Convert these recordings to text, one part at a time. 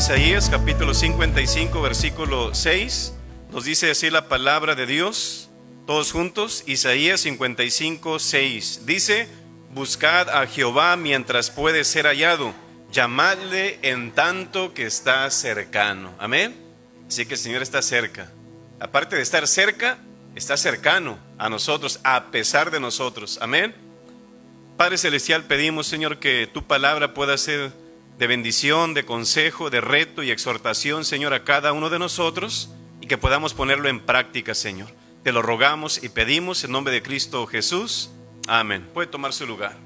Isaías capítulo 55 versículo 6. Nos dice así la palabra de Dios, todos juntos. Isaías 55, 6 dice: buscad a Jehová mientras puede ser hallado, llamadle en tanto que está cercano. Amén. Así que el Señor está cerca. Aparte de estar cerca, está cercano a nosotros, a pesar de nosotros. Amén. Padre Celestial, pedimos, Señor, que tu palabra pueda ser de bendición, de consejo, de reto y exhortación, Señor, a cada uno de nosotros, y que podamos ponerlo en práctica, Señor. Te lo rogamos y pedimos en nombre de Cristo Jesús. Amén. Puede tomar su lugar.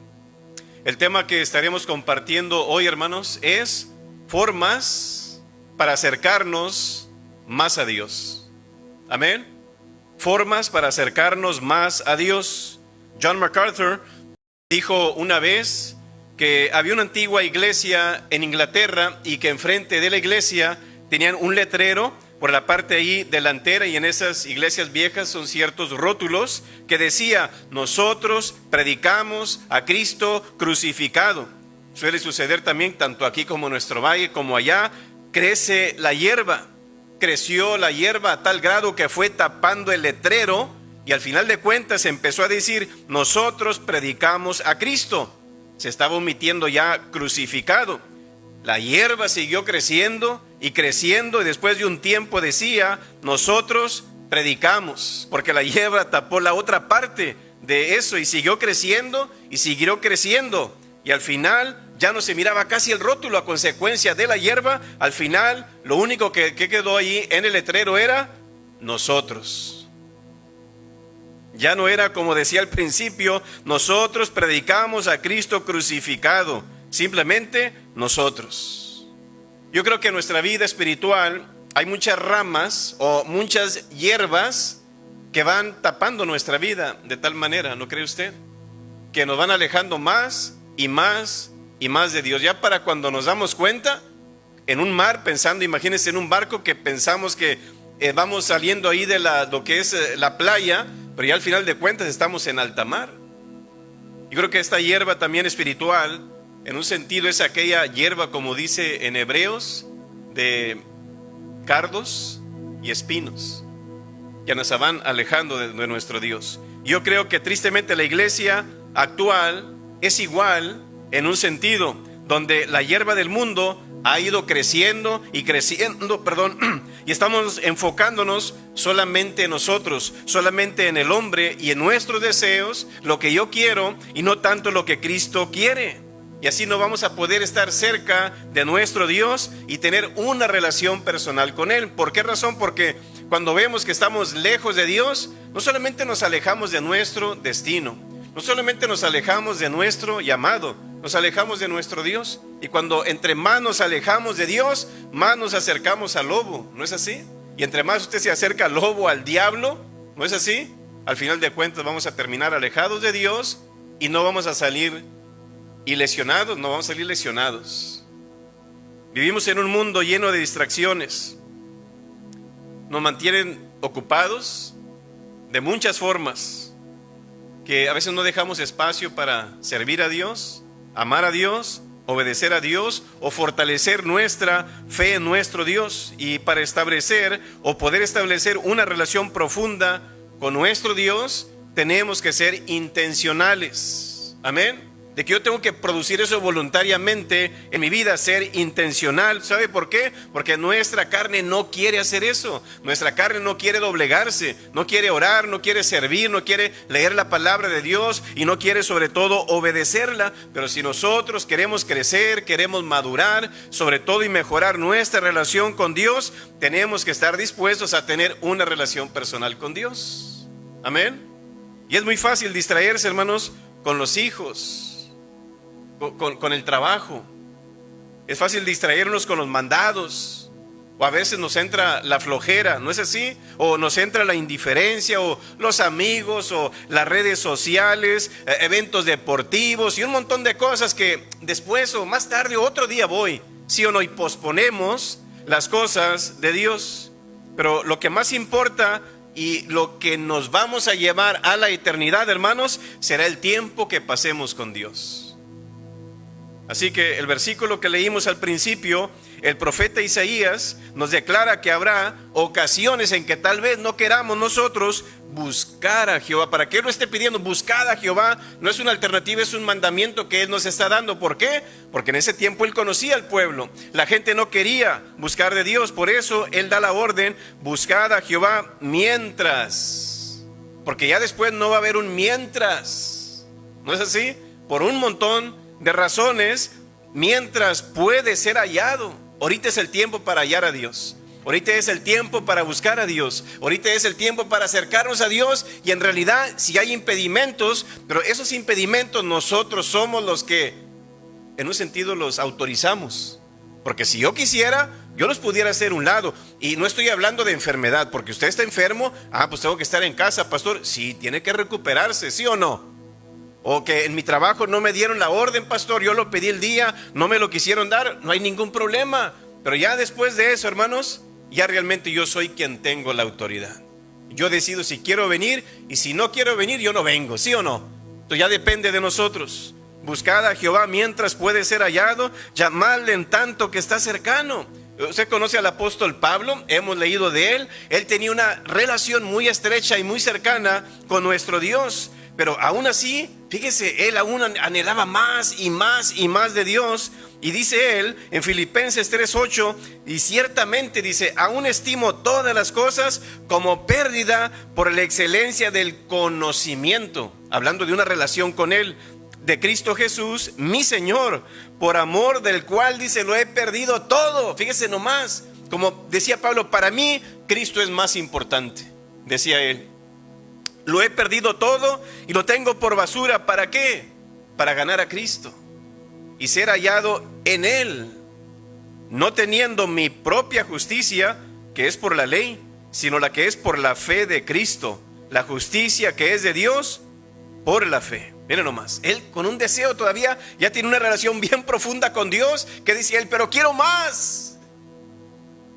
El tema que estaremos compartiendo hoy, hermanos, es formas para acercarnos más a Dios. Amén. Formas para acercarnos más a Dios. John MacArthur dijo una vez que había una antigua iglesia en Inglaterra y que enfrente de la iglesia tenían un letrero por la parte ahí delantera, y en esas iglesias viejas son ciertos rótulos que decía: nosotros predicamos a Cristo crucificado. Suele suceder también tanto aquí como en nuestro valle como allá. Crece la hierba, creció la hierba a tal grado que fue tapando el letrero, y al final de cuentas empezó a decir: nosotros predicamos a Cristo. Se estaba omitiendo ya crucificado. La hierba siguió creciendo y creciendo, y después de un tiempo decía: nosotros predicamos, porque la hierba tapó la otra parte de eso, y siguió creciendo y siguió creciendo, y al final ya no se miraba casi el rótulo a consecuencia de la hierba. Al final lo único que quedó ahí en el letrero era: nosotros. Ya no era como decía al principio: nosotros predicamos a Cristo crucificado. Simplemente nosotros. Yo creo que en nuestra vida espiritual hay muchas ramas o muchas hierbas que van tapando nuestra vida de tal manera, ¿no cree usted? Que nos van alejando más y más y más de Dios. Ya para cuando nos damos cuenta, en un mar, pensando, imagínense en un barco que pensamos que vamos saliendo ahí de lo que es la playa, pero ya al final de cuentas estamos en alta mar. Yo creo que esta hierba también espiritual, en un sentido, es aquella hierba, como dice en Hebreos, de cardos y espinos, que nos van alejando de nuestro Dios. Yo creo que tristemente la iglesia actual es igual en un sentido, donde la hierba del mundo ha ido creciendo y creciendo, y estamos enfocándonos solamente en nosotros, solamente en el hombre y en nuestros deseos, lo que yo quiero, y no tanto lo que Cristo quiere. Y así no vamos a poder estar cerca de nuestro Dios y tener una relación personal con Él. ¿Por qué razón? Porque cuando vemos que estamos lejos de Dios, no solamente nos alejamos de nuestro destino, no solamente nos alejamos de nuestro llamado, nos alejamos de nuestro Dios. Y cuando entre más nos alejamos de Dios, más nos acercamos al lobo, ¿no es así? Y entre más usted se acerca al lobo, al diablo, ¿no es así? Al final de cuentas vamos a terminar alejados de Dios y no vamos a salir lesionados, no vamos a salir lesionados. Vivimos en un mundo lleno de distracciones. Nos mantienen ocupados de muchas formas, que a veces no dejamos espacio para servir a Dios, amar a Dios, obedecer a Dios o fortalecer nuestra fe en nuestro Dios. Y para establecer o poder establecer una relación profunda con nuestro Dios, tenemos que ser intencionales. Amén. De que yo tengo que producir eso voluntariamente en mi vida, ser intencional. ¿Sabe por qué? Porque nuestra carne no quiere hacer eso. Nuestra carne no quiere doblegarse, no quiere orar, no quiere servir, no quiere leer la palabra de Dios y no quiere sobre todo obedecerla. Pero si nosotros queremos crecer, queremos madurar, sobre todo, y mejorar nuestra relación con Dios, tenemos que estar dispuestos a tener una relación personal con Dios. Amén. Y es muy fácil distraerse, hermanos, con los hijos, con el trabajo. Es fácil distraernos con los mandados, o a veces nos entra la flojera, ¿no es así? O nos entra la indiferencia, o los amigos, o las redes sociales, eventos deportivos y un montón de cosas que después o más tarde o otro día voy, sí o no, y posponemos las cosas de Dios. Pero lo que más importa y lo que nos vamos a llevar a la eternidad, hermanos, será el tiempo que pasemos con Dios. Así que el versículo que leímos al principio, el profeta Isaías nos declara que habrá ocasiones en que tal vez no queramos nosotros buscar a Jehová. ¿Para qué Él lo esté pidiendo? Buscar a Jehová no es una alternativa, es un mandamiento que Él nos está dando. ¿Por qué? Porque en ese tiempo Él conocía al pueblo. La gente no quería buscar de Dios, por eso Él da la orden: buscad a Jehová mientras. Porque ya después no va a haber un mientras. ¿No es así? Por un montón de razones, mientras puede ser hallado. Ahorita es el tiempo para hallar a Dios. Ahorita es el tiempo para buscar a Dios. Ahorita es el tiempo para acercarnos a Dios. Y en realidad, si hay impedimentos, pero esos impedimentos nosotros somos los que, en un sentido, los autorizamos. Porque si yo quisiera, yo los pudiera hacer a un lado. Y no estoy hablando de enfermedad, porque usted está enfermo. Pues tengo que estar en casa, pastor. Sí, tiene que recuperarse, ¿sí o no? O que en mi trabajo no me dieron la orden, pastor, yo lo pedí el día, no me lo quisieron dar, no hay ningún problema. Pero ya después de eso, hermanos, ya realmente yo soy quien tengo la autoridad. Yo decido si quiero venir, y si no quiero venir, yo no vengo, ¿sí o no? Entonces ya depende de nosotros. Buscad a Jehová mientras puede ser hallado, llamadle en tanto que está cercano. Usted conoce al apóstol Pablo, hemos leído de él. Él tenía una relación muy estrecha y muy cercana con nuestro Dios. Pero aún así, fíjese, él aún anhelaba más y más y más de Dios. Y dice él en Filipenses 3:8, y ciertamente dice: aún estimo todas las cosas como pérdida por la excelencia del conocimiento, hablando de una relación con él, de Cristo Jesús, mi Señor, por amor del cual, dice, lo he perdido todo. Fíjese nomás, como decía Pablo, para mí Cristo es más importante, decía él. Lo he perdido todo y lo tengo por basura. ¿Para qué? Para ganar a Cristo y ser hallado en Él, no teniendo mi propia justicia, que es por la ley, sino la que es por la fe de Cristo, la justicia que es de Dios por la fe. Miren nomás, él con un deseo todavía ya tiene una relación bien profunda con Dios, que dice él: pero quiero más.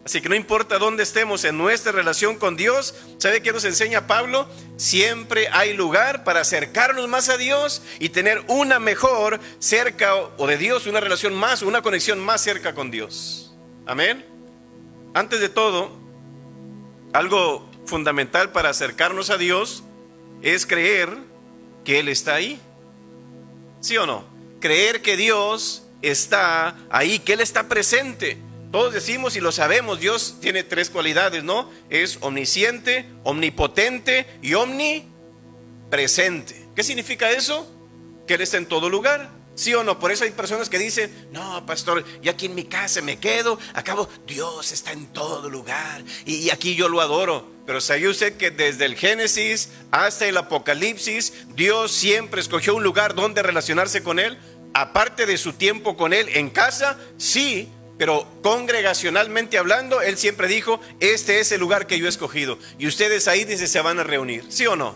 Así que no importa dónde estemos en nuestra relación con Dios, ¿sabe qué nos enseña Pablo? Siempre hay lugar para acercarnos más a Dios y tener una mejor cerca o de Dios, una relación más, una conexión más cerca con Dios. Amén. Antes de todo, algo fundamental para acercarnos a Dios es creer que Él está ahí. ¿Sí o no? Creer que Dios está ahí, que Él está presente. Todos decimos y lo sabemos, Dios tiene tres cualidades, ¿no? Es omnisciente, omnipotente y omnipresente. ¿Qué significa eso? Que Él está en todo lugar, ¿sí o no? Por eso hay personas que dicen: no, pastor, yo aquí en mi casa me quedo, acabo, Dios está en todo lugar y aquí yo lo adoro. Pero ¿sabía usted que desde el Génesis hasta el Apocalipsis, Dios siempre escogió un lugar donde relacionarse con Él? Aparte de su tiempo con Él en casa, sí, pero congregacionalmente hablando, Él siempre dijo: este es el lugar que yo he escogido y ustedes ahí, dice, se van a reunir, ¿sí o no?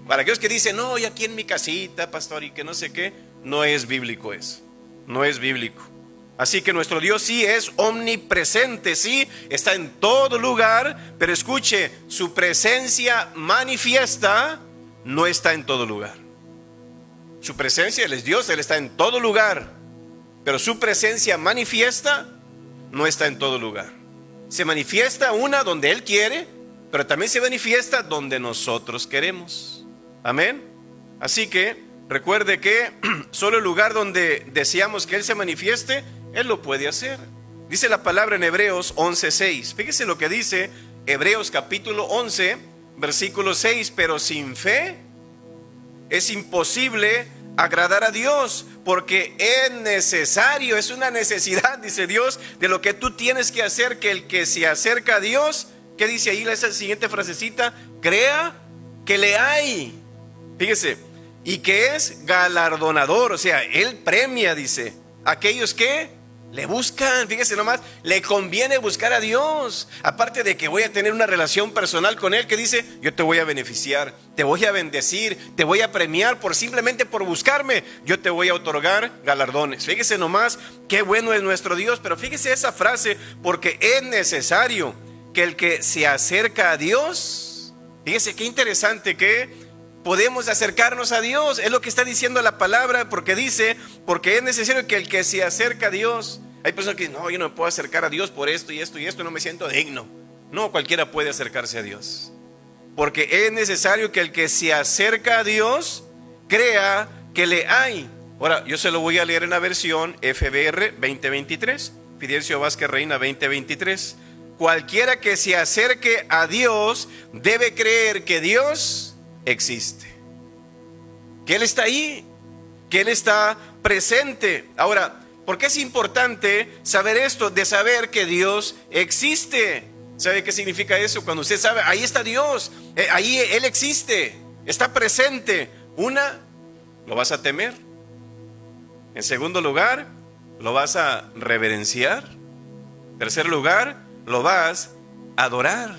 Para aquellos que dicen: no, y aquí en mi casita, pastor, y que no sé qué, no es bíblico eso, no es bíblico. Así que nuestro Dios sí es omnipresente, sí, está en todo lugar, pero escuche, su presencia manifiesta no está en todo lugar. Su presencia, Él es Dios, Él está en todo lugar, pero su presencia manifiesta no está en todo lugar. Se manifiesta una donde Él quiere, pero también se manifiesta donde nosotros queremos. Amén. Así que recuerde que solo el lugar donde deseamos que Él se manifieste, Él lo puede hacer. Dice la palabra en Hebreos 11:6. Fíjese lo que dice Hebreos capítulo 11, versículo 6. Pero sin fe es imposible agradar a Dios, porque es necesario, es una necesidad, dice Dios, de lo que tú tienes que hacer, que el que se acerca a Dios, ¿qué dice ahí esa siguiente frasecita? Crea que le hay. Fíjese, y que es galardonador, o sea, Él premia, dice, aquellos que le buscan. Fíjese nomás, le conviene buscar a Dios. Aparte de que voy a tener una relación personal con Él, que dice: yo te voy a beneficiar, te voy a bendecir, te voy a premiar simplemente por buscarme. Yo te voy a otorgar galardones. Fíjese nomás, qué bueno es nuestro Dios. Pero fíjese esa frase: porque es necesario que el que se acerca a Dios. Fíjese qué interesante que podemos acercarnos a Dios. Es lo que está diciendo la palabra, porque dice, porque es necesario que el que se acerca a Dios. Hay personas que dicen, no, yo no me puedo acercar a Dios por esto y esto y esto, no me siento digno. No, cualquiera puede acercarse a Dios, porque es necesario que el que se acerca a Dios crea que le hay. Ahora, yo se lo voy a leer en la versión FBR 2023, Fidencio Vázquez Reina 2023. Cualquiera que se acerque a Dios debe creer que Dios existe, que Él está ahí, que Él está presente. Ahora, ¿por qué es importante saber esto? De saber que Dios existe. ¿Sabe qué significa eso? Cuando usted sabe, ahí está Dios, ahí Él existe, está presente. Una, lo vas a temer. En segundo lugar, lo vas a reverenciar. En tercer lugar, lo vas a adorar,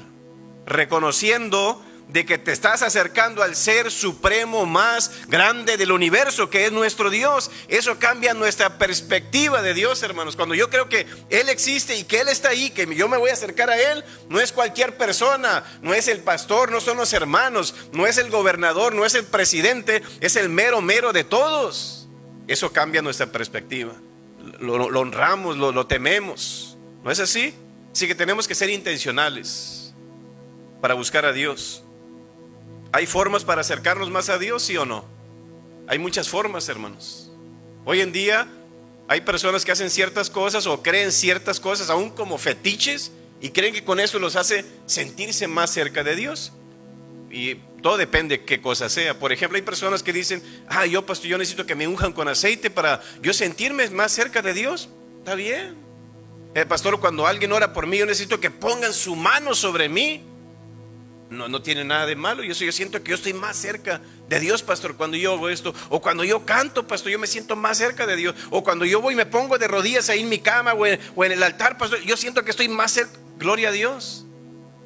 reconociendo de que te estás acercando al ser supremo más grande del universo, que es nuestro Dios. Eso cambia nuestra perspectiva de Dios, hermanos. Cuando yo creo que Él existe y que Él está ahí, que yo me voy a acercar a Él, no es cualquier persona, no es el pastor, no son los hermanos, no es el gobernador, no es el presidente, es el mero de todos. Eso cambia nuestra perspectiva. Lo honramos, lo tememos. ¿No es así? Así que tenemos que ser intencionales para buscar a Dios. ¿Hay formas para acercarnos más a Dios, sí o no? Hay muchas formas, hermanos. Hoy en día hay personas que hacen ciertas cosas o creen ciertas cosas aún como fetiches, y creen que con eso los hace sentirse más cerca de Dios. Y todo depende de qué cosa sea. Por ejemplo, hay personas que dicen, pastor, yo necesito que me unjan con aceite para yo sentirme más cerca de Dios. Está bien. Pastor, cuando alguien ora por mí, yo necesito que pongan su mano sobre mí. No tiene nada de malo. Yo siento que yo estoy más cerca de Dios, pastor, cuando yo hago esto. O cuando yo canto, pastor, yo me siento más cerca de Dios. O cuando yo voy y me pongo de rodillas ahí en mi cama o en el altar, pastor, yo siento que estoy más cerca. Gloria a Dios.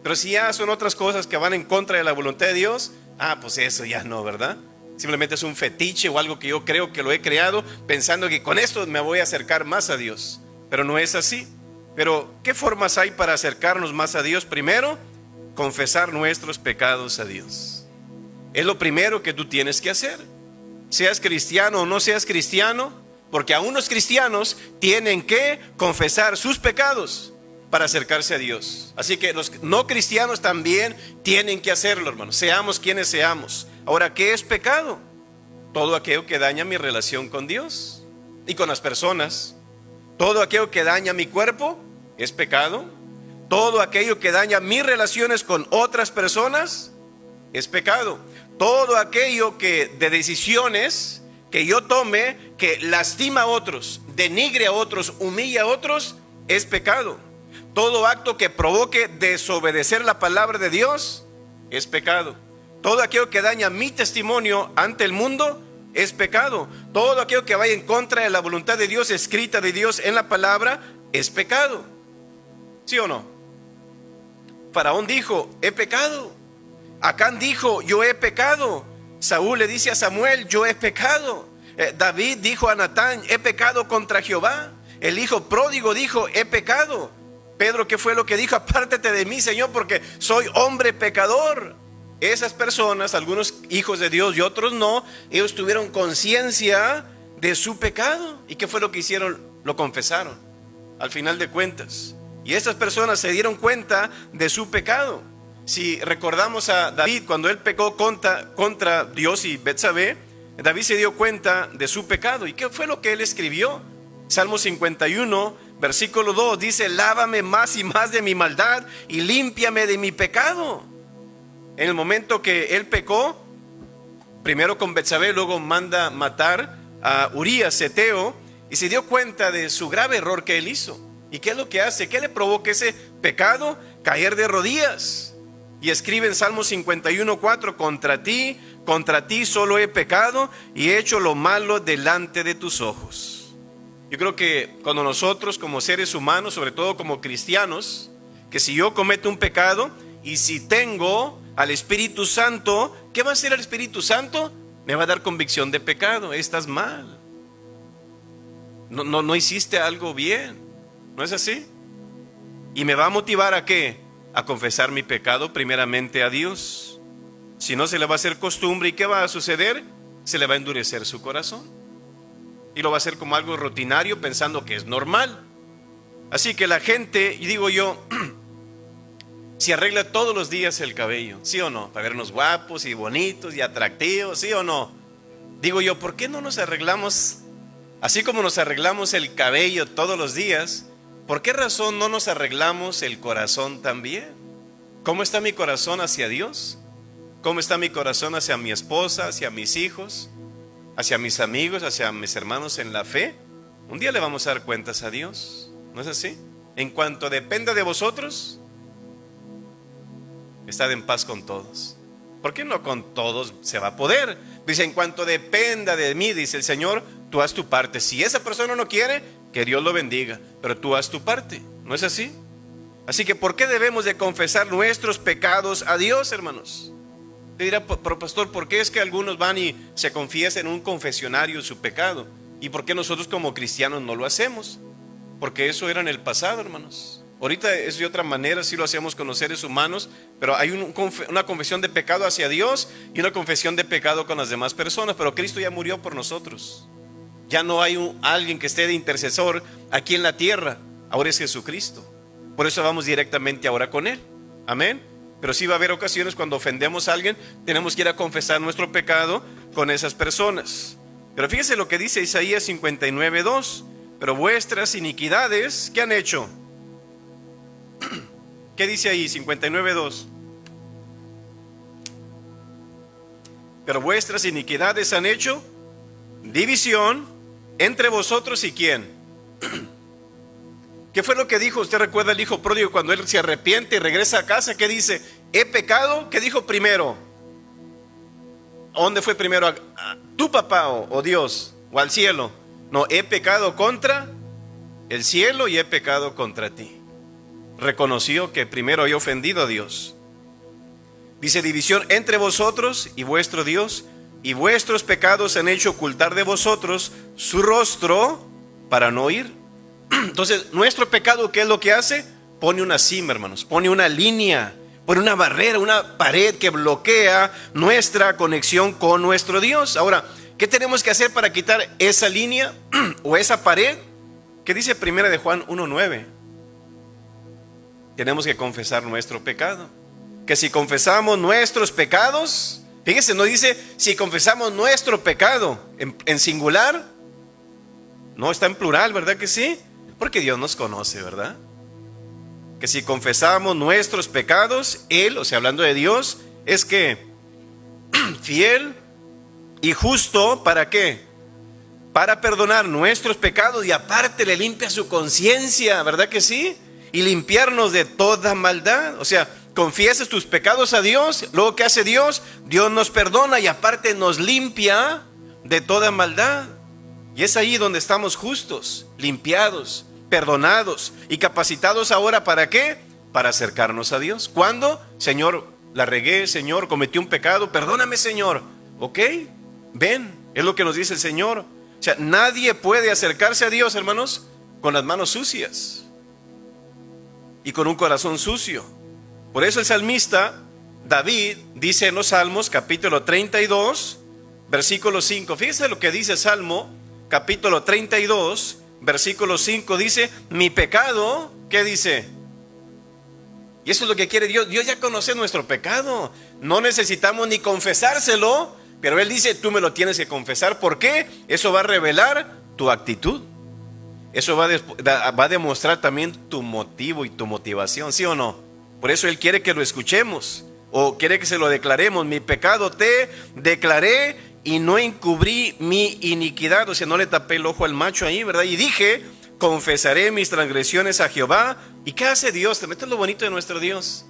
Pero si ya son otras cosas que van en contra de la voluntad de Dios, pues eso ya no, ¿verdad? Simplemente es un fetiche o algo que yo creo que lo he creado pensando que con esto me voy a acercar más a Dios. Pero no es así. Pero ¿qué formas hay para acercarnos más a Dios? Primero, confesar nuestros pecados a Dios. Es lo primero que tú tienes que hacer. Seas cristiano o no seas cristiano, porque aún los cristianos tienen que confesar sus pecados para acercarse a Dios. Así que los no cristianos también tienen que hacerlo, hermanos. Seamos quienes seamos. Ahora, ¿qué es pecado? Todo aquello que daña mi relación con Dios y con las personas. Todo aquello que daña mi cuerpo es pecado. Todo aquello que daña mis relaciones con otras personas es pecado. Todo aquello que de decisiones que yo tome que lastima a otros, denigre a otros, humilla a otros, es pecado. Todo acto que provoque desobedecer la palabra de Dios es pecado. Todo aquello que daña mi testimonio ante el mundo es pecado. Todo aquello que vaya en contra de la voluntad de Dios, escrita de Dios en la palabra, es pecado. ¿Sí o no? Faraón dijo, he pecado. Acán dijo, yo he pecado. Saúl le dice a Samuel, yo he pecado. David dijo a Natán, he pecado contra Jehová. El hijo pródigo dijo, he pecado. Pedro, ¿qué fue lo que dijo? Apártate de mí, Señor, porque soy hombre pecador. Esas personas, algunos hijos de Dios y otros no, ellos tuvieron conciencia de su pecado. ¿Y qué fue lo que hicieron? Lo confesaron, al final de cuentas. Y estas personas se dieron cuenta de su pecado. Si recordamos a David, cuando él pecó contra Dios y Betsabé, David se dio cuenta de su pecado. ¿Y qué fue lo que él escribió? Salmo 51, versículo 2, dice, lávame más y más de mi maldad y límpiame de mi pecado. En el momento que él pecó, primero con Betsabé, luego manda matar a Urías, Eteo, y se dio cuenta de su grave error que él hizo. ¿Y qué es lo que hace? ¿Qué le provoca ese pecado? Caer de rodillas. Y escribe en Salmo 51:4, contra ti solo he pecado y he hecho lo malo delante de tus ojos. Yo creo que cuando nosotros como seres humanos, sobre todo como cristianos, que si yo cometo un pecado y si tengo al Espíritu Santo, ¿qué va a hacer el Espíritu Santo? Me va a dar convicción de pecado. Estás mal. No hiciste algo bien. ¿No es así? Y me va a motivar ¿a qué? A confesar mi pecado primeramente a Dios. Si no, se le va a hacer costumbre. ¿Y qué va a suceder? Se le va a endurecer su corazón. Y lo va a hacer como algo rutinario, pensando que es normal. Así que la gente, y digo yo, se arregla todos los días el cabello, ¿sí o no? Para vernos guapos y bonitos y atractivos, ¿sí o no? Digo yo, ¿por qué no nos arreglamos, así como nos arreglamos el cabello todos los días? ¿Por qué razón no nos arreglamos el corazón también? ¿Cómo está mi corazón hacia Dios? ¿Cómo está mi corazón hacia mi esposa, hacia mis hijos, hacia mis amigos, hacia mis hermanos en la fe? Un día le vamos a dar cuentas a Dios, ¿no es así? En cuanto dependa de vosotros, estad en paz con todos. ¿Por qué no con todos se va a poder? Dice, en cuanto dependa de mí, dice el Señor, tú haz tu parte. Si esa persona no quiere, que Dios lo bendiga, pero tú haz tu parte, ¿no es así? Así que ¿por qué debemos de confesar nuestros pecados a Dios, hermanos? Te dirá, pero pastor, ¿por qué es que algunos van y se confiesan en un confesionario su pecado? ¿Y por qué nosotros como cristianos no lo hacemos? Porque eso era en el pasado, hermanos. Ahorita es de otra manera, sí lo hacemos con los seres humanos, pero hay una confesión de pecado hacia Dios y una confesión de pecado con las demás personas. Pero Cristo ya murió por nosotros. Ya no hay alguien que esté de intercesor aquí en la tierra. Ahora es Jesucristo. Por eso vamos directamente ahora con Él. Amén. Pero sí va a haber ocasiones cuando ofendemos a alguien, tenemos que ir a confesar nuestro pecado con esas personas. Pero fíjese lo que dice Isaías 59:2. Pero vuestras iniquidades, ¿qué han hecho? ¿Qué dice ahí? 59:2. Pero vuestras iniquidades han hecho división entre vosotros y ¿quién? ¿Qué fue lo que dijo? Usted recuerda el hijo pródigo cuando él se arrepiente y regresa a casa. ¿Qué dice? He pecado. ¿Qué dijo primero? ¿A dónde fue primero? ¿A tu papá o Dios? ¿O al cielo? No, he pecado contra el cielo y he pecado contra ti. Reconoció que primero había ofendido a Dios. Dice, división entre vosotros y vuestro Dios, y vuestros pecados han hecho ocultar de vosotros su rostro para no oír. Entonces, nuestro pecado, ¿qué es lo que hace? Pone una cima, hermanos, pone una línea, pone una barrera, una pared que bloquea nuestra conexión con nuestro Dios. Ahora, ¿qué tenemos que hacer para quitar esa línea o esa pared? ¿Qué dice 1 de Juan 1:9? Tenemos que confesar nuestro pecado. Que si confesamos nuestros pecados, fíjese, no dice si confesamos nuestro pecado en singular, no, está en plural, ¿verdad que sí? Porque Dios nos conoce, ¿verdad? Que si confesamos nuestros pecados, Él, o sea, hablando de Dios, es que fiel y justo, ¿para qué? Para perdonar nuestros pecados y aparte le limpia su conciencia, ¿verdad que sí? Y limpiarnos de toda maldad. O sea, confiesas tus pecados a Dios, luego ¿qué hace Dios? Dios nos perdona y aparte nos limpia de toda maldad. Y es ahí donde estamos justos, limpiados, perdonados y capacitados ahora ¿para qué? Para acercarnos a Dios. ¿Cuándo? Señor, la regué, Señor, cometí un pecado, perdóname, Señor. ¿Ok? Ven, es lo que nos dice el Señor. O sea, nadie puede acercarse a Dios, hermanos, con las manos sucias y con un corazón sucio. Por eso el salmista David dice en los Salmos, capítulo 32, versículo 5. Fíjense lo que dice Salmo, capítulo 32, versículo 5. Dice, mi pecado, ¿qué dice? Y eso es lo que quiere Dios. Dios ya conoce nuestro pecado. No necesitamos ni confesárselo, pero Él dice, tú me lo tienes que confesar. ¿Por qué? Eso va a revelar tu actitud. Eso va a demostrar también tu motivo y tu motivación, ¿sí o no? Por eso Él quiere que lo escuchemos, o quiere que se lo declaremos. Mi pecado te declaré y no encubrí mi iniquidad. O sea, no le tapé el ojo al macho ahí, ¿verdad? Y dije, confesaré mis transgresiones a Jehová. ¿Y qué hace Dios? Te metes lo bonito de nuestro Dios.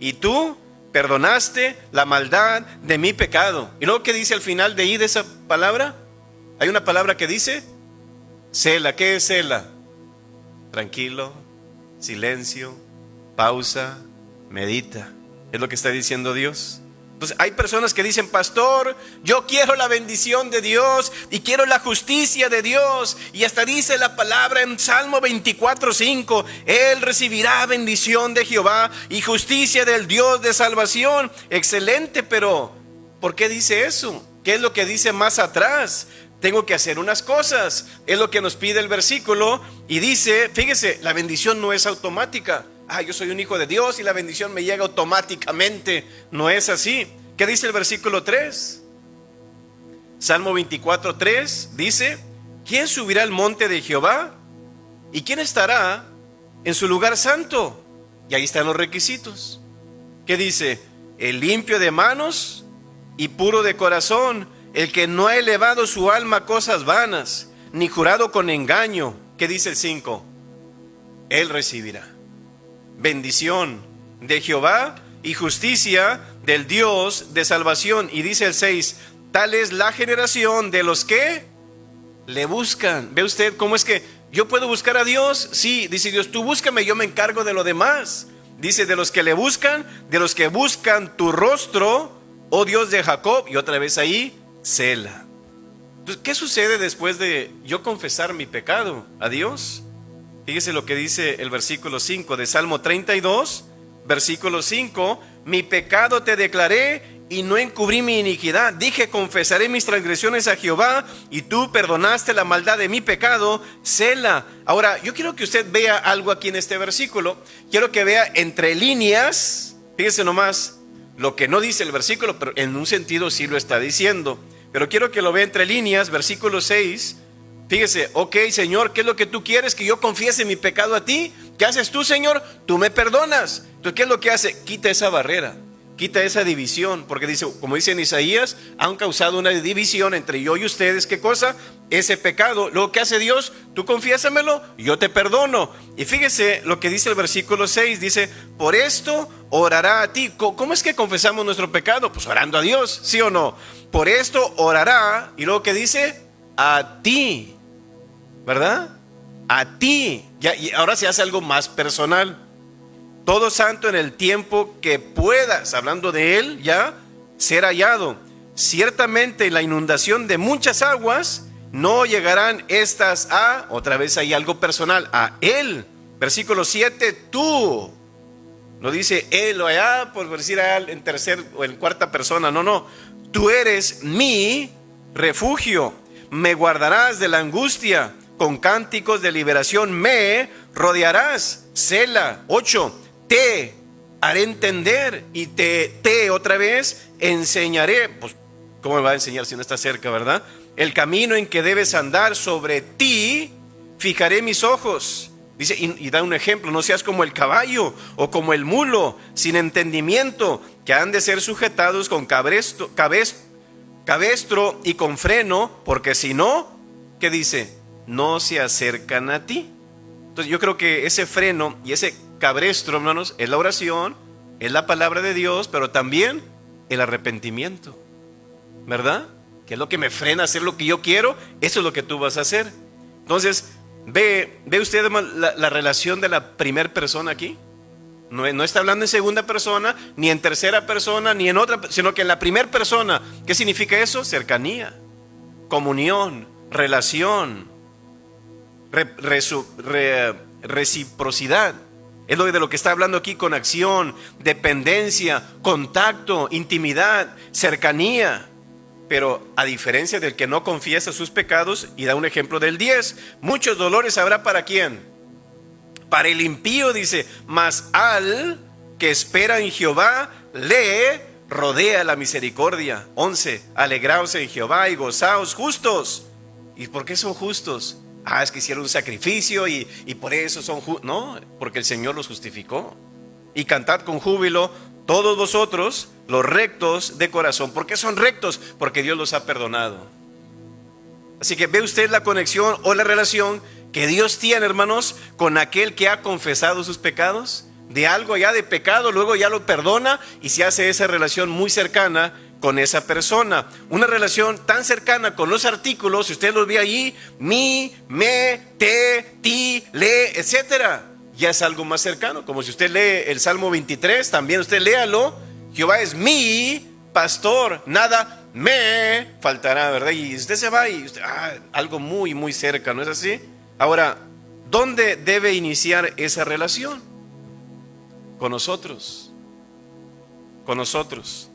Y tú perdonaste la maldad de mi pecado. ¿Y luego qué dice al final de ahí de esa palabra? Hay una palabra que dice Sela. ¿Qué es Sela? Tranquilo, silencio, pausa, medita. Es lo que está diciendo Dios. Entonces hay personas que dicen: pastor, yo quiero la bendición de Dios y quiero la justicia de Dios. Y hasta dice la palabra en Salmo 24:5: Él recibirá bendición de Jehová y justicia del Dios de salvación. Excelente, pero ¿por qué dice eso? ¿Qué es lo que dice más atrás? Tengo que hacer unas cosas. Es lo que nos pide el versículo. Y dice, fíjese, la bendición no es automática. Yo soy un hijo de Dios y la bendición me llega automáticamente. No es así. ¿Qué dice el versículo 3? Salmo 24:3 dice: ¿quién subirá al monte de Jehová? ¿Y quién estará en su lugar santo? Y ahí están los requisitos. ¿Qué dice? El limpio de manos y puro de corazón, el que no ha elevado su alma a cosas vanas, ni jurado con engaño. ¿Qué dice el 5? Él recibirá bendición de Jehová y justicia del Dios de salvación. Y dice el 6: tal es la generación de los que le buscan. ¿Ve usted cómo es que yo puedo buscar a Dios? Sí, dice Dios: tú búscame, yo me encargo de lo demás. Dice: de los que le buscan, de los que buscan tu rostro, oh Dios de Jacob. Y otra vez ahí, Sela. Entonces, ¿qué sucede después de yo confesar mi pecado a Dios? Fíjese lo que dice el versículo 5 de Salmo 32, versículo 5: mi pecado te declaré y no encubrí mi iniquidad. Dije: confesaré mis transgresiones a Jehová, y tú perdonaste la maldad de mi pecado. Sela. Ahora, yo quiero que usted vea algo aquí en este versículo. Quiero que vea entre líneas, fíjese nomás, lo que no dice el versículo, pero en un sentido sí lo está diciendo. Pero quiero que lo vea entre líneas, versículo 6. Fíjese: ok, Señor, ¿qué es lo que tú quieres? Que yo confiese mi pecado a ti. ¿Qué haces tú, Señor? Tú me perdonas. Entonces, ¿qué es lo que hace? Quita esa barrera, quita esa división, porque dice, como dice en Isaías, han causado una división entre yo y ustedes. ¿Qué cosa? Ese pecado. Luego, ¿qué hace Dios? Tú confiésamelo, yo te perdono. Y fíjese lo que dice el versículo 6, dice: por esto orará a ti. ¿Cómo es que confesamos nuestro pecado? Pues orando a Dios, ¿sí o no? Por esto orará, y luego, ¿qué dice? A ti, ¿verdad? A ti. Y ahora se hace algo más personal. Todo santo en el tiempo que puedas, hablando de él, ya, ser hallado. Ciertamente en la inundación de muchas aguas no llegarán estas a, otra vez hay algo personal, a él. Versículo 7, tú. No dice él o allá, por decir a él en tercer o en cuarta persona. No. Tú eres mi refugio. Me guardarás de la angustia. Con cánticos de liberación me rodearás. Sela. 8. Te haré entender y te otra vez enseñaré. Pues, ¿cómo me va a enseñar si no está cerca, verdad? El camino en que debes andar, sobre ti fijaré mis ojos. Dice, y da un ejemplo: no seas como el caballo o como el mulo, sin entendimiento, que han de ser sujetados con cabestro y con freno, porque si no, ¿qué dice? No se acercan a ti. Entonces yo creo que ese freno y ese cabestro, hermanos, es la oración, es la palabra de Dios, pero también el arrepentimiento, ¿verdad? Que es lo que me frena a hacer lo que yo quiero. Eso es lo que tú vas a hacer. Entonces, ve usted, hermano, la relación de la primera persona aquí. No está hablando en segunda persona, ni en tercera persona, ni en otra, sino que en la primera persona. ¿Qué significa eso? Cercanía, comunión, relación, reciprocidad. Es de lo que está hablando aquí, con acción, dependencia, contacto, intimidad, cercanía. Pero a diferencia del que no confiesa sus pecados, y da un ejemplo del 10, muchos dolores habrá para quién. Para el impío, dice, mas al que espera en Jehová le rodea la misericordia. 11, alegraos en Jehová y gozaos justos. ¿Y por qué son justos? Es que hicieron un sacrificio y por eso son justos. No, porque el Señor los justificó. Y cantad con júbilo todos vosotros, los rectos de corazón. ¿Por qué son rectos? Porque Dios los ha perdonado. Así que ve usted la conexión o la relación que Dios tiene, hermanos, con aquel que ha confesado sus pecados. De algo ya de pecado, luego ya lo perdona y se hace esa relación muy cercana con esa persona. Una relación tan cercana con los artículos, si usted los ve ahí, mi, me, te, ti, le, etcétera, ya es algo más cercano. Como si usted lee el Salmo 23, también usted léalo: Jehová es mi pastor, nada me faltará, ¿verdad? Y usted se va y usted, algo muy, muy cerca, ¿no es así? Ahora, ¿dónde debe iniciar esa relación? Con nosotros. Con nosotros.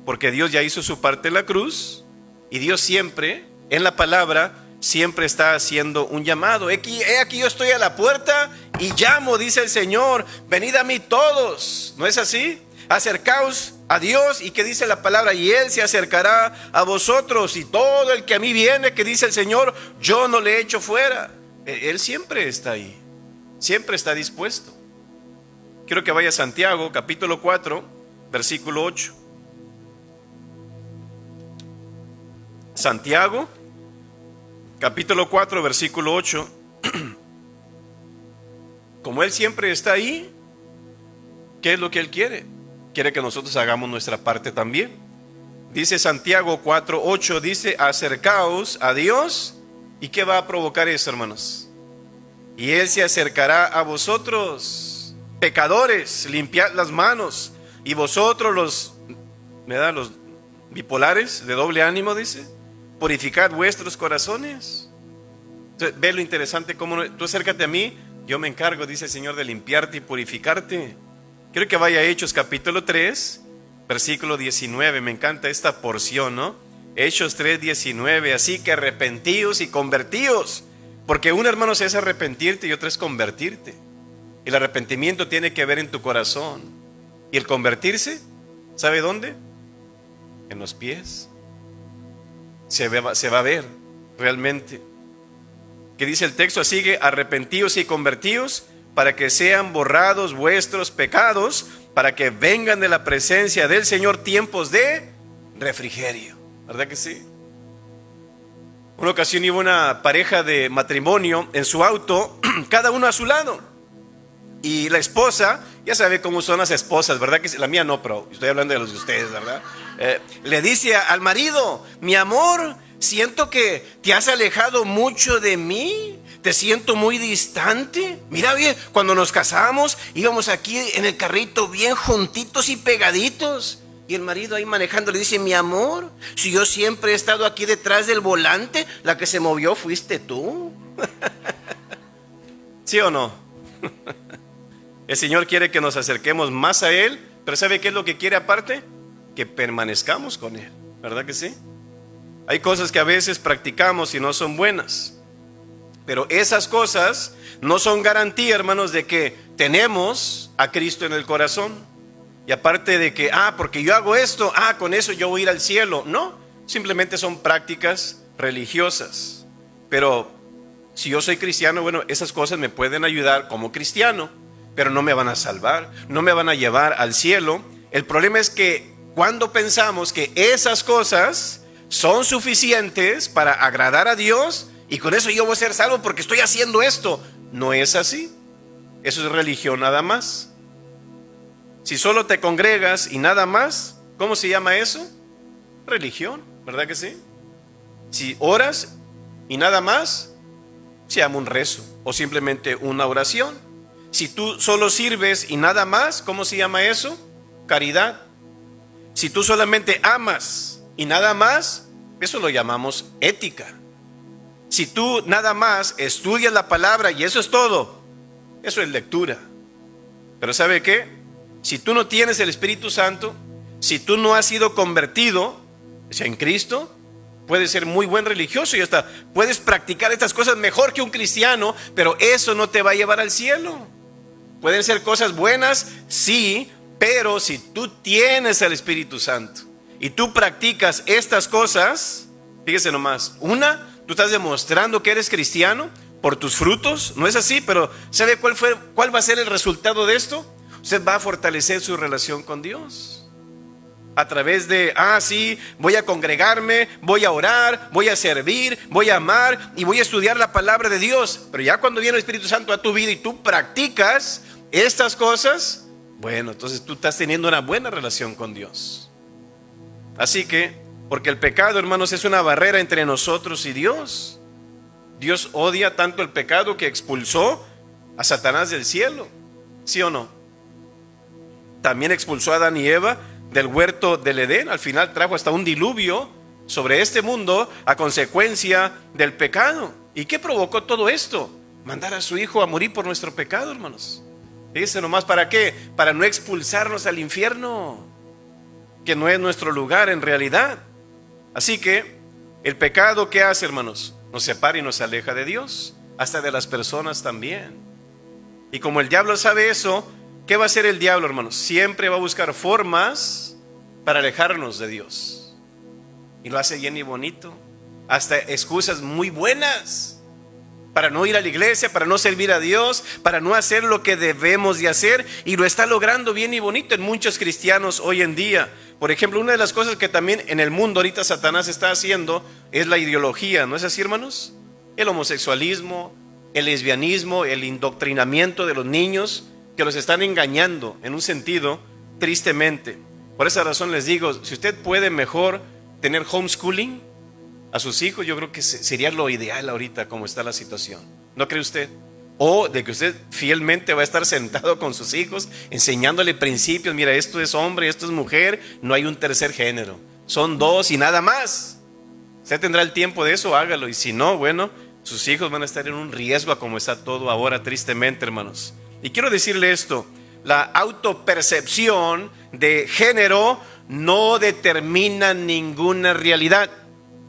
Porque Dios ya hizo su parte en la cruz y Dios siempre, en la palabra, siempre está haciendo un llamado. He aquí yo estoy a la puerta y llamo, dice el Señor, venid a mí todos. ¿No es así? Acercaos a Dios, y que dice la palabra, y Él se acercará a vosotros, y todo el que a mí viene, que dice el Señor, yo no le echo fuera. Él siempre está ahí, siempre está dispuesto. Quiero que vaya a Santiago, capítulo 4, versículo 8. Santiago, capítulo 4, versículo 8. Como Él siempre está ahí, ¿qué es lo que Él quiere? Quiere que nosotros hagamos nuestra parte también. Dice Santiago 4, 8, dice, acercaos a Dios. ¿Y qué va a provocar eso, hermanos? Y Él se acercará a vosotros, pecadores, limpiad las manos. Y vosotros los bipolares, de doble ánimo, dice, purificad vuestros corazones. Entonces, ve lo interesante, como tú acércate a mí, yo me encargo, dice el Señor, de limpiarte y purificarte. Quiero que vaya a Hechos capítulo 3, versículo 19. Me encanta esta porción, ¿no? Hechos 3, 19. Así que arrepentíos y convertíos. Porque un, hermano, es arrepentirte y otro es convertirte. Y el arrepentimiento tiene que ver en tu corazón. Y el convertirse, ¿sabe dónde? En los pies. Se va a ver realmente. ¿Qué dice el texto? Así que arrepentíos y convertíos, para que sean borrados vuestros pecados, para que vengan de la presencia del Señor tiempos de refrigerio. ¿Verdad que sí? Una ocasión iba una pareja de matrimonio en su auto, cada uno a su lado. Y la esposa, ya sabe cómo son las esposas, ¿verdad? Que la mía no, pero estoy hablando de los de ustedes, ¿verdad? Le dice al marido, mi amor, siento que te has alejado mucho de mí. Te siento muy distante. Mira bien, cuando nos casamos íbamos aquí en el carrito bien juntitos y pegaditos. Y el marido ahí manejando le dice, mi amor, si yo siempre he estado aquí detrás del volante, la que se movió fuiste tú. ¿Sí o no? El Señor quiere que nos acerquemos más a Él, pero ¿sabe qué es lo que quiere aparte? Que permanezcamos con Él, ¿verdad que sí? Hay cosas que a veces practicamos y no son buenas. Pero esas cosas no son garantía, hermanos, de que tenemos a Cristo en el corazón. Y aparte de que, porque yo hago esto, con eso yo voy a ir al cielo. No, simplemente son prácticas religiosas. Pero si yo soy cristiano, bueno, esas cosas me pueden ayudar como cristiano, pero no me van a salvar, no me van a llevar al cielo. El problema es que cuando pensamos que esas cosas son suficientes para agradar a Dios, y con eso yo voy a ser salvo porque estoy haciendo esto. No es así. Eso es religión nada más. Si solo te congregas y nada más, ¿cómo se llama eso? Religión, ¿verdad que sí? Si oras y nada más, se llama un rezo o simplemente una oración. Si tú solo sirves y nada más, ¿cómo se llama eso? Caridad. Si tú solamente amas y nada más, eso lo llamamos ética. Si tú nada más estudias la palabra y eso es todo, eso es lectura. Pero ¿sabe qué? Si tú no tienes el Espíritu Santo, si tú no has sido convertido, o sea, en Cristo, puedes ser muy buen religioso y hasta puedes practicar estas cosas mejor que un cristiano, pero eso no te va a llevar al cielo. Pueden ser cosas buenas, sí, pero si tú tienes el Espíritu Santo y tú practicas estas cosas, fíjese nomás, tú estás demostrando que eres cristiano por tus frutos, no es así, pero ¿sabe cuál va a ser el resultado de esto? Usted va a fortalecer su relación con Dios a través de, sí, voy a congregarme, voy a orar, voy a servir, voy a amar y voy a estudiar la palabra de Dios. Pero ya cuando viene el Espíritu Santo a tu vida y tú practicas estas cosas, bueno, entonces tú estás teniendo una buena relación con Dios. Así que, porque el pecado, hermanos, es una barrera entre nosotros y Dios. Dios odia tanto el pecado que expulsó a Satanás del cielo, ¿sí o no? También expulsó a Adán y Eva, del huerto del Edén. Al final trajo hasta un diluvio sobre este mundo a consecuencia del pecado. ¿Y qué provocó todo esto? Mandar a su Hijo a morir por nuestro pecado, hermanos. Fíjense nomás, ¿para qué? Para no expulsarnos al infierno, que no es nuestro lugar en realidad. Así que el pecado, ¿qué hace, hermanos? Nos separa y nos aleja de Dios, hasta de las personas también. Y como el diablo sabe eso, ¿qué va a hacer el diablo, hermanos? Siempre va a buscar formas para alejarnos de Dios. Y lo hace bien y bonito. Hasta excusas muy buenas para no ir a la iglesia, para no servir a Dios, para no hacer lo que debemos de hacer. Y lo está logrando bien y bonito en muchos cristianos hoy en día. Por ejemplo, una de las cosas que también en el mundo ahorita Satanás está haciendo es la ideología, ¿no es así, hermanos? El homosexualismo, el lesbianismo, el indoctrinamiento de los niños, que los están engañando en un sentido, tristemente. Por esa razón les digo, si usted puede mejor tener homeschooling a sus hijos, yo creo que sería lo ideal ahorita como está la situación. ¿No cree usted? O de que usted fielmente va a estar sentado con sus hijos enseñándole principios. Mira, esto es hombre, esto es mujer, no hay un tercer género, son dos y nada más. Usted tendrá el tiempo de eso, hágalo. Y si no, bueno, sus hijos van a estar en un riesgo a como está todo ahora, tristemente, hermanos. Y quiero decirle esto: la autopercepción de género no determina ninguna realidad.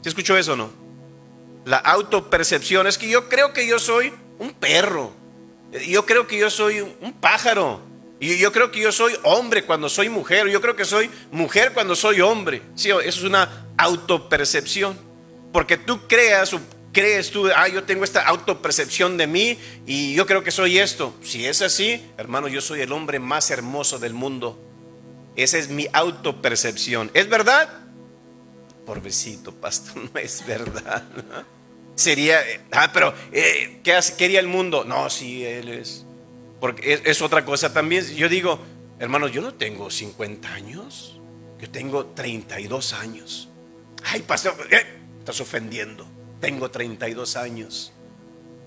¿Sí escuchó eso o no? La autopercepción es que yo creo que yo soy un perro, yo creo que yo soy un pájaro, y yo creo que yo soy hombre cuando soy mujer, yo creo que soy mujer cuando soy hombre. Sí, eso es una autopercepción, porque tú crees tú, yo tengo esta autopercepción de mí y yo creo que soy esto. Si es así, hermano, yo soy el hombre más hermoso del mundo. Esa es mi autopercepción. ¿Es verdad? Pobrecito pastor, no es verdad, ¿no? Sería, pero ¿qué quería el mundo? No, sí, él es. Porque es otra cosa también. Yo digo, hermanos, yo no tengo 50 años, yo tengo 32 años. Ay, pastor, estás ofendiendo. Tengo 32 años.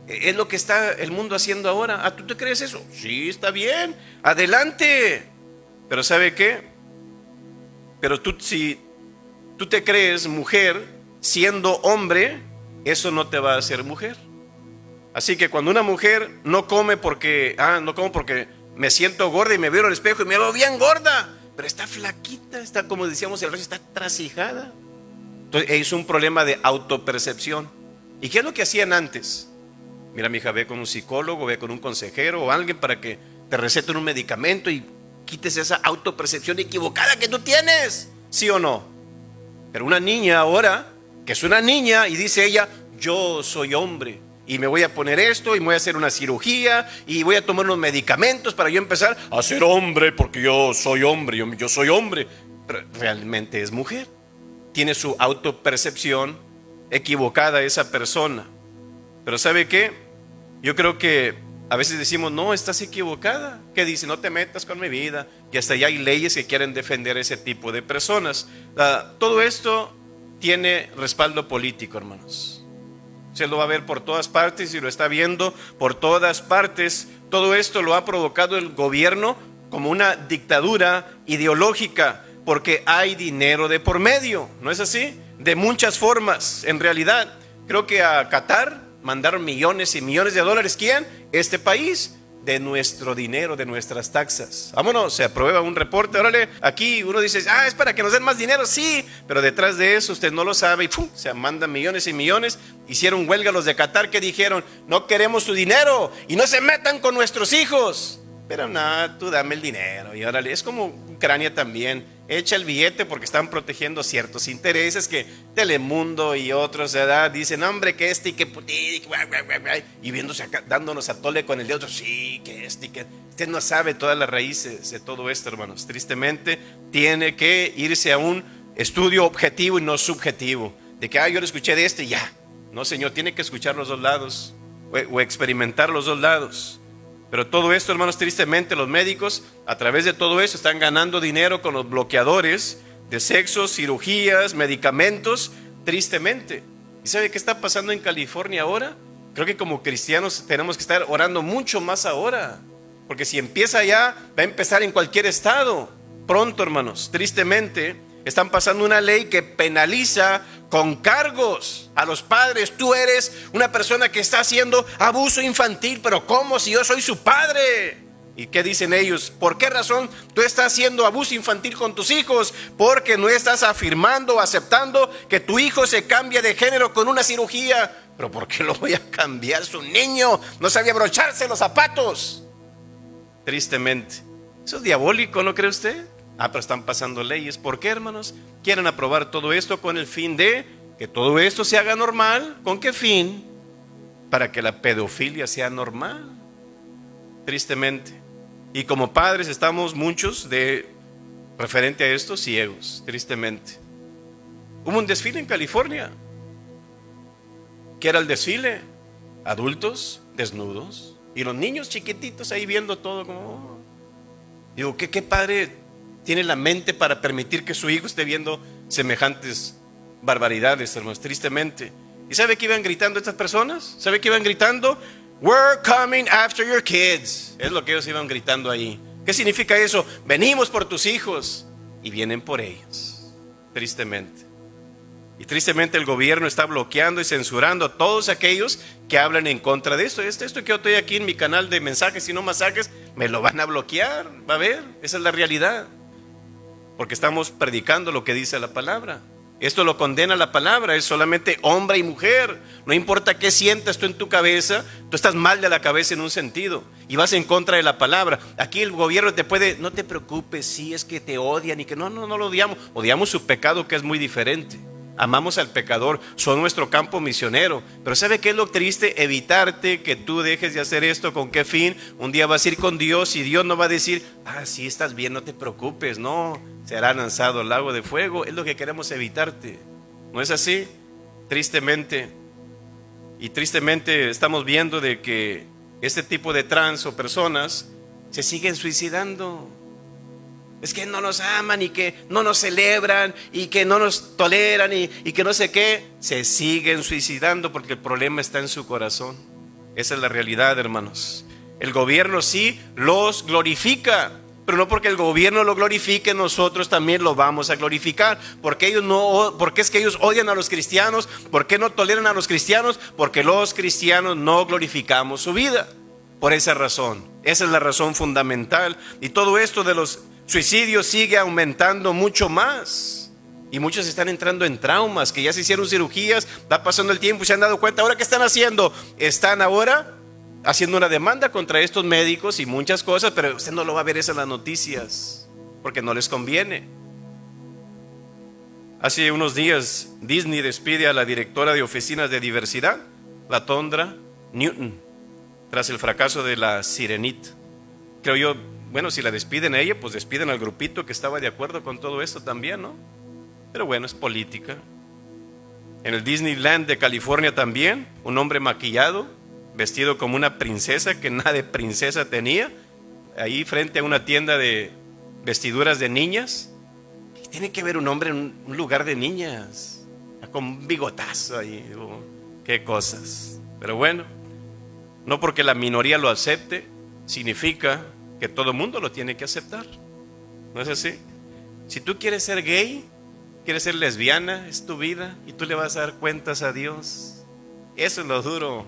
Es lo que está el mundo haciendo ahora. ¿Tú te crees eso? Sí, está bien, adelante. Pero ¿sabe qué? Pero si tú te crees mujer siendo hombre, eso no te va a hacer mujer. Así que cuando una mujer no come porque no como porque me siento gorda y me veo al espejo y me veo bien gorda, pero está flaquita, está, como decíamos el resto, está trasijada. Entonces es un problema de autopercepción. ¿Y qué es lo que hacían antes? Mira, mi hija, ve con un psicólogo, ve con un consejero o alguien para que te receten un medicamento y quites esa autopercepción equivocada que tú tienes. ¿Sí o no? Pero una niña ahora, que es una niña y dice ella, yo soy hombre y me voy a poner esto y me voy a hacer una cirugía y voy a tomar unos medicamentos para yo empezar a ser hombre porque yo soy hombre, yo soy hombre. Pero realmente es mujer. Tiene su autopercepción equivocada esa persona. Pero ¿sabe qué? Yo creo que a veces decimos, no, estás equivocada. ¿Qué dice? No te metas con mi vida. Y hasta ya hay leyes que quieren defender ese tipo de personas. Todo esto tiene respaldo político, hermanos. Se lo va a ver por todas partes y lo está viendo por todas partes. Todo esto lo ha provocado el gobierno como una dictadura ideológica, porque hay dinero de por medio, ¿no es así? De muchas formas, en realidad. Creo que a Qatar mandaron millones y millones de dólares. ¿Quién? Este país. De nuestro dinero, de nuestras taxas. Vámonos, se aprueba un reporte. Órale, aquí uno dice, es para que nos den más dinero. Sí, pero detrás de eso usted no lo sabe y ¡pum!, se mandan millones y millones. Hicieron huelga los de Qatar que dijeron, no queremos su dinero y no se metan con nuestros hijos. Pero nada, tú dame el dinero. Y órale, es como Ucrania también. Echa el billete porque están protegiendo ciertos intereses que Telemundo y otros dicen, hombre, que y que y viéndose acá, dándonos a tole con el de otro. Sí, que y que usted no sabe todas las raíces de todo esto, hermanos. Tristemente tiene que irse a un estudio objetivo y no subjetivo, de que yo lo escuché de y ya. No, señor, tiene que escuchar los dos lados o experimentar los dos lados. Pero todo esto, hermanos, tristemente los médicos a través de todo eso están ganando dinero con los bloqueadores de sexo, cirugías, medicamentos, tristemente. ¿Y sabe qué está pasando en California ahora? Creo que como cristianos tenemos que estar orando mucho más ahora, porque si empieza allá, va a empezar en cualquier estado. pronto, hermanos, tristemente, están pasando una ley que penaliza con cargos a los padres. Tú eres una persona que está haciendo abuso infantil, pero ¿cómo si yo soy su padre? ¿Y qué dicen ellos? ¿Por qué razón tú estás haciendo abuso infantil con tus hijos? Porque no estás afirmando o aceptando que tu hijo se cambie de género con una cirugía. ¿Pero por qué lo voy a cambiar? Su niño no sabía abrocharse los zapatos. Tristemente, eso es diabólico, ¿no cree usted? Pero están pasando leyes. ¿Por qué, hermanos? Quieren aprobar todo esto con el fin de que todo esto se haga normal. ¿Con qué fin? Para que la pedofilia sea normal. Tristemente. Y como padres estamos muchos referente a esto, ciegos, tristemente. Hubo un desfile en California. ¿Qué era el desfile? Adultos desnudos y los niños chiquititos ahí viendo todo como... Digo, ¿qué padre tiene la mente para permitir que su hijo esté viendo semejantes barbaridades, hermanos? Tristemente. ¿Y sabe qué iban gritando estas personas? ¿Sabe qué iban gritando? We're coming after your kids. Es lo que ellos iban gritando ahí. ¿Qué significa eso? Venimos por tus hijos. Y vienen por ellos. Tristemente. Y tristemente el gobierno está bloqueando y censurando a todos aquellos que hablan en contra de esto. Esto que yo estoy aquí en mi canal de mensajes y no masajes, me lo van a bloquear. Va a ver, esa es la realidad. Porque estamos predicando lo que dice la palabra. Esto lo condena la palabra, es solamente hombre y mujer. No importa qué sientas tú en tu cabeza, tú estás mal de la cabeza en un sentido y vas en contra de la palabra. Aquí el gobierno te puede, no te preocupes, si es que te odian y que no lo odiamos. Odiamos su pecado, que es muy diferente. Amamos al pecador, son nuestro campo misionero. Pero ¿sabe qué es lo triste? Evitarte que tú dejes de hacer esto. ¿Con qué fin? Un día vas a ir con Dios y Dios no va a decir, sí, estás bien, no te preocupes. No, será lanzado al lago de fuego. Es lo que queremos evitarte. ¿No es así? Tristemente. Y tristemente estamos viendo de que este tipo de trans o personas se siguen suicidando. Es que no nos aman y que no nos celebran y que no nos toleran y que no sé qué. Se siguen suicidando porque el problema está en su corazón. Esa es la realidad, hermanos. El gobierno sí los glorifica, pero no porque el gobierno lo glorifique, nosotros también lo vamos a glorificar. Porque es que ellos odian a los cristianos. ¿Por qué no toleran a los cristianos? Porque los cristianos no glorificamos su vida. Por esa razón. Esa es la razón fundamental. Y todo esto de los suicidio sigue aumentando mucho más. Y muchos están entrando en traumas, que ya se hicieron cirugías, va pasando el tiempo y se han dado cuenta. ¿Ahora qué están haciendo? Están ahora haciendo una demanda contra estos médicos y muchas cosas, pero usted no lo va a ver eso en las noticias, porque no les conviene. Hace unos días Disney despide a la directora de oficinas de diversidad, la Tondra Newton, tras el fracaso de la Sirenita. Creo yo, bueno, si la despiden a ella, pues despiden al grupito que estaba de acuerdo con todo esto también, ¿no? Pero bueno, es política. En el Disneyland de California también, un hombre maquillado, vestido como una princesa, que nada de princesa tenía, ahí frente a una tienda de vestiduras de niñas. ¿Qué tiene que ver un hombre en un lugar de niñas? Con un bigotazo ahí, qué cosas. Pero bueno, no porque la minoría lo acepte, significa que todo el mundo lo tiene que aceptar. ¿No es así? Si tú quieres ser gay, quieres ser lesbiana, es tu vida y tú le vas a dar cuentas a Dios. Eso es lo duro,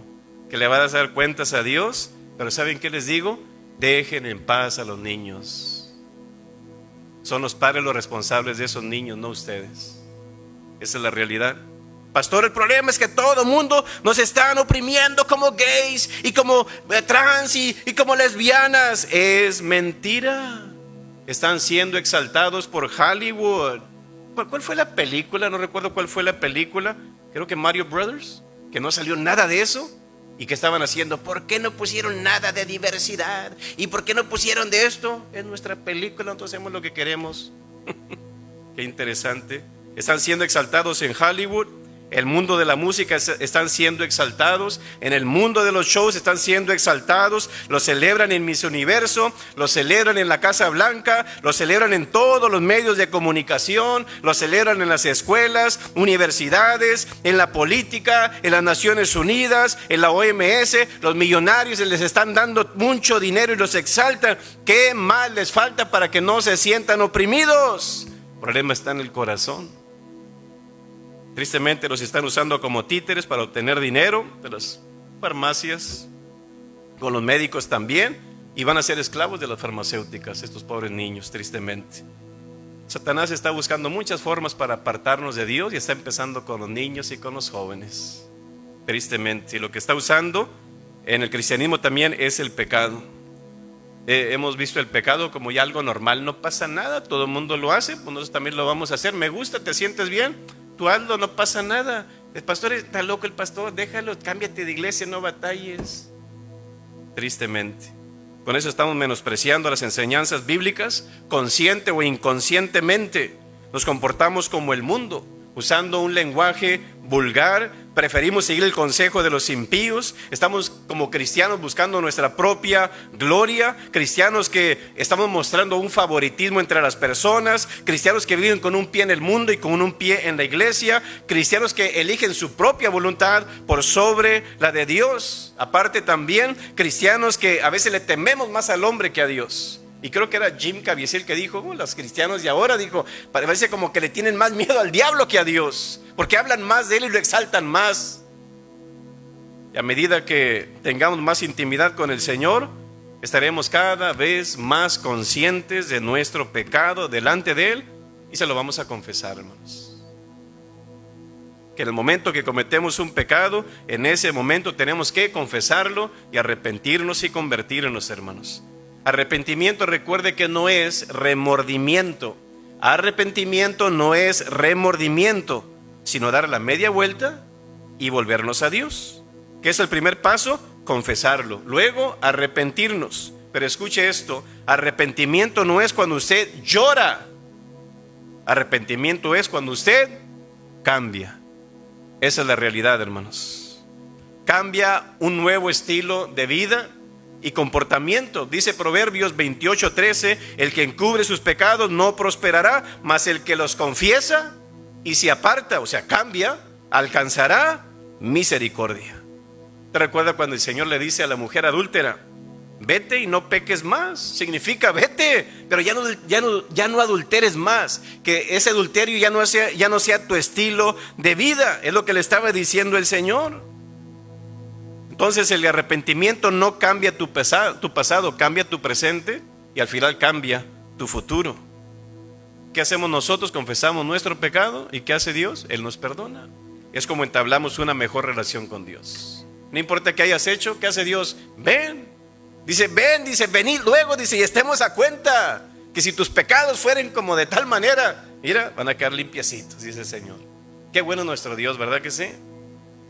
que le vas a dar cuentas a Dios. Pero ¿saben qué les digo? Dejen en paz a los niños. Son los padres los responsables de esos niños, no ustedes. Esa es la realidad. Pastor, el problema es que todo el mundo nos están oprimiendo como gays y como trans y como lesbianas. Es mentira. Están siendo exaltados por Hollywood. ¿Cuál fue la película? No recuerdo cuál fue la película. Creo que Mario Brothers, que no salió nada de eso. ¿Y qué estaban haciendo? ¿Por qué no pusieron nada de diversidad? ¿Y por qué no pusieron de esto? Es nuestra película, nosotros hacemos lo que queremos. Qué interesante. Están siendo exaltados en Hollywood. el mundo de la música están siendo exaltados, en el mundo de los shows están siendo exaltados, lo celebran en Miss Universo, lo celebran en la Casa Blanca, lo celebran en todos los medios de comunicación, lo celebran en las escuelas, universidades, en la política, en las Naciones Unidas, en la OMS. Los millonarios les están dando mucho dinero y los exaltan. ¿Qué más les falta para que no se sientan oprimidos? El problema está en el corazón. Tristemente los están usando como títeres para obtener dinero de las farmacias, con los médicos también, y van a ser esclavos de las farmacéuticas, estos pobres niños, tristemente. Satanás está buscando muchas formas para apartarnos de Dios y está empezando con los niños y con los jóvenes, tristemente. Y lo que está usando en el cristianismo también es el pecado. Hemos visto el pecado como ya algo normal, no pasa nada, todo el mundo lo hace, pues nosotros también lo vamos a hacer. Me gusta, te sientes bien, tú hazlo, no pasa nada. El pastor está loco, el pastor, déjalo, cámbiate de iglesia, no batalles. Tristemente, con eso estamos menospreciando las enseñanzas bíblicas. Consciente o inconscientemente nos comportamos como el mundo, usando un lenguaje vulgar. Preferimos seguir el consejo de los impíos. Estamos como cristianos buscando nuestra propia gloria. Cristianos que estamos mostrando un favoritismo entre las personas. Cristianos que viven con un pie en el mundo y con un pie en la iglesia. Cristianos que eligen su propia voluntad por sobre la de Dios. Aparte también cristianos que a veces le tememos más al hombre que a Dios. Y creo que era Jim Caviezel que dijo, los cristianos de ahora, dijo, parece como que le tienen más miedo al diablo que a Dios, porque hablan más de él y lo exaltan más. Y a medida que tengamos más intimidad con el Señor, estaremos cada vez más conscientes de nuestro pecado delante de Él y se lo vamos a confesar, hermanos. Que en el momento que cometemos un pecado, en ese momento tenemos que confesarlo y arrepentirnos y convertirnos, hermanos. Arrepentimiento, recuerde que no es remordimiento. Arrepentimiento no es remordimiento, sino dar la media vuelta y volvernos a Dios. ¿Qué es el primer paso? Confesarlo. Luego, arrepentirnos. Pero escuche esto, arrepentimiento no es cuando usted llora. Arrepentimiento es cuando usted cambia. Esa es la realidad, hermanos. Cambia un nuevo estilo de vida y comportamiento. Dice Proverbios 28:13, el que encubre sus pecados no prosperará, mas el que los confiesa y se aparta, o sea, cambia, alcanzará misericordia. ¿Te recuerdas cuando el Señor le dice a la mujer adúltera, vete y no peques más? Significa vete, pero ya no adulteres más, que ese adulterio ya no sea tu estilo de vida. Es lo que le estaba diciendo el Señor. Entonces el arrepentimiento no cambia tu pasado, cambia tu presente y al final cambia tu futuro. ¿Qué hacemos nosotros? Confesamos nuestro pecado y ¿qué hace Dios? Él nos perdona. Es como entablamos una mejor relación con Dios. No importa qué hayas hecho, ¿qué hace Dios? Ven, dice venid luego, dice, y estemos a cuenta que si tus pecados fueren como de tal manera, mira, van a quedar limpiecitos, dice el Señor. Qué bueno nuestro Dios, ¿verdad que sí?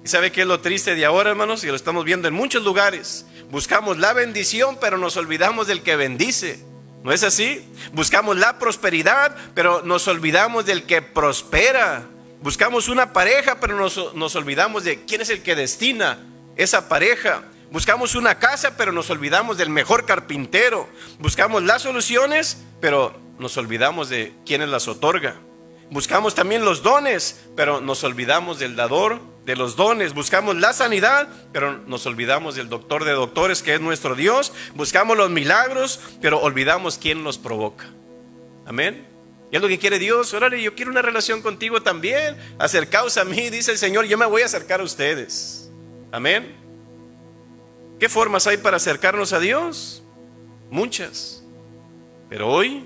¿Y sabe qué es lo triste de ahora, hermanos? Y lo estamos viendo en muchos lugares. Buscamos la bendición, pero nos olvidamos del que bendice. ¿No es así? Buscamos la prosperidad, pero nos olvidamos del que prospera. Buscamos una pareja, pero nos olvidamos de quién es el que destina esa pareja. Buscamos una casa, pero nos olvidamos del mejor carpintero. Buscamos las soluciones, pero nos olvidamos de quienes las otorga. Buscamos también los dones, pero nos olvidamos del dador de los dones. Buscamos la sanidad, pero nos olvidamos del doctor de doctores, que es nuestro Dios. Buscamos los milagros, pero olvidamos quién los provoca. Amén. Y es lo que quiere Dios. Órale, yo quiero una relación contigo también. Acercaos a mí, dice el Señor, yo me voy a acercar a ustedes. Amén. ¿Qué formas hay para acercarnos a Dios? Muchas. Pero hoy,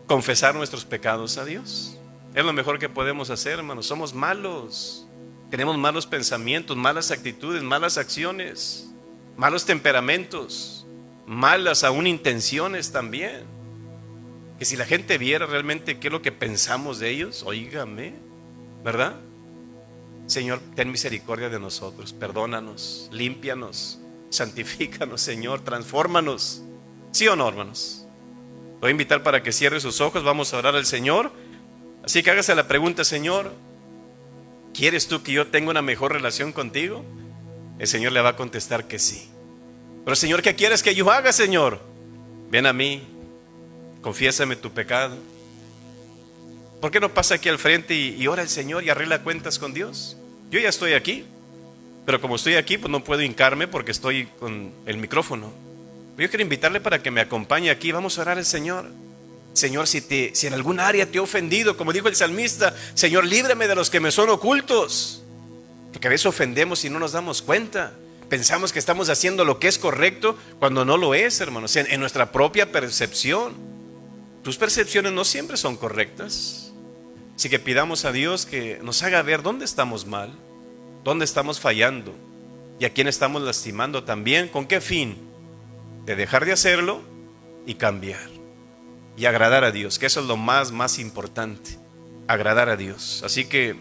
confesar nuestros pecados a Dios es lo mejor que podemos hacer, hermanos. Somos malos, tenemos malos pensamientos, malas actitudes, malas acciones, malos temperamentos, malas aún intenciones también. Que si la gente viera realmente qué es lo que pensamos de ellos, óigame, ¿verdad? Señor, ten misericordia de nosotros, perdónanos, límpianos, santifícanos, Señor, transfórmanos. ¿Sí o no, hermanos? Lo voy a invitar para que cierre sus ojos, vamos a orar al Señor. Así que hágase la pregunta, Señor, ¿quieres tú que yo tenga una mejor relación contigo? El Señor le va a contestar que sí. Pero Señor, ¿qué quieres que yo haga, Señor? Ven a mí, confiésame tu pecado. ¿Por qué no pasa aquí al frente y ora al Señor y arregla cuentas con Dios? Yo ya estoy aquí, pero como estoy aquí, pues no puedo hincarme porque estoy con el micrófono. Yo quiero invitarle para que me acompañe aquí. Vamos a orar al Señor. Señor, si en algún área te he ofendido, como dijo el salmista, Señor, líbrame de los que me son ocultos. Porque a veces ofendemos y no nos damos cuenta. Pensamos que estamos haciendo lo que es correcto cuando no lo es, hermanos, en nuestra propia percepción. Tus percepciones no siempre son correctas. Así que pidamos a Dios que nos haga ver dónde estamos mal, dónde estamos fallando y a quién estamos lastimando también. ¿Con qué fin? De dejar de hacerlo y cambiar y agradar a Dios, que eso es lo más importante, agradar a Dios. Así que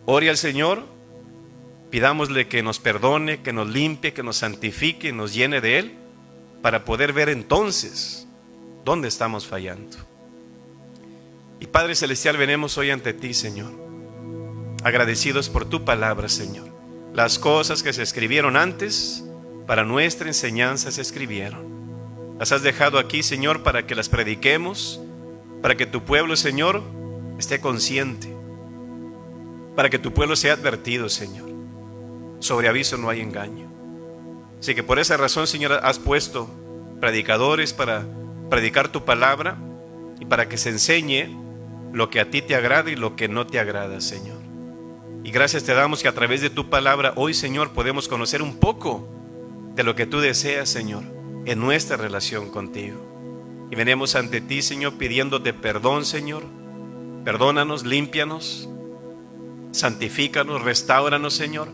ore al Señor, pidámosle que nos perdone, que nos limpie, que nos santifique, nos llene de Él, para poder ver entonces dónde estamos fallando. Y Padre Celestial, venimos hoy ante ti, Señor, agradecidos por tu palabra, Señor. Las cosas que se escribieron antes, para nuestra enseñanza se escribieron. Las has dejado aquí, Señor, para que las prediquemos, para que tu pueblo, Señor, esté consciente, para que tu pueblo sea advertido, Señor. Sobre aviso no hay engaño. Así que por esa razón, Señor, has puesto predicadores para predicar tu palabra y para que se enseñe lo que a ti te agrada y lo que no te agrada, Señor. Y gracias te damos que a través de tu palabra hoy, Señor, podemos conocer un poco de lo que tú deseas, Señor, en nuestra relación contigo. Y venimos ante ti, Señor, pidiéndote perdón, Señor. Perdónanos, límpianos, santifícanos, restáuranos, Señor,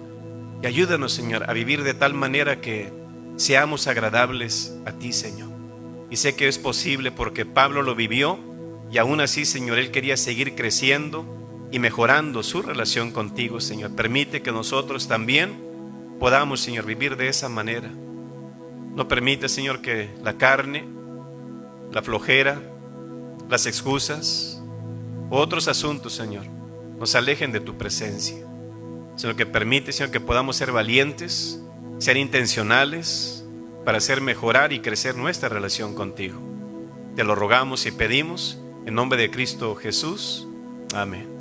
y ayúdanos, Señor, a vivir de tal manera que seamos agradables a ti, Señor. Y sé que es posible porque Pablo lo vivió y aún así, Señor, él quería seguir creciendo y mejorando su relación contigo, Señor. Permite que nosotros también podamos, Señor, vivir de esa manera. No permite, Señor, que la carne, la flojera, las excusas, otros asuntos, Señor, nos alejen de tu presencia. Sino que permite, Señor, que podamos ser valientes, ser intencionales para hacer mejorar y crecer nuestra relación contigo. Te lo rogamos y pedimos en nombre de Cristo Jesús. Amén.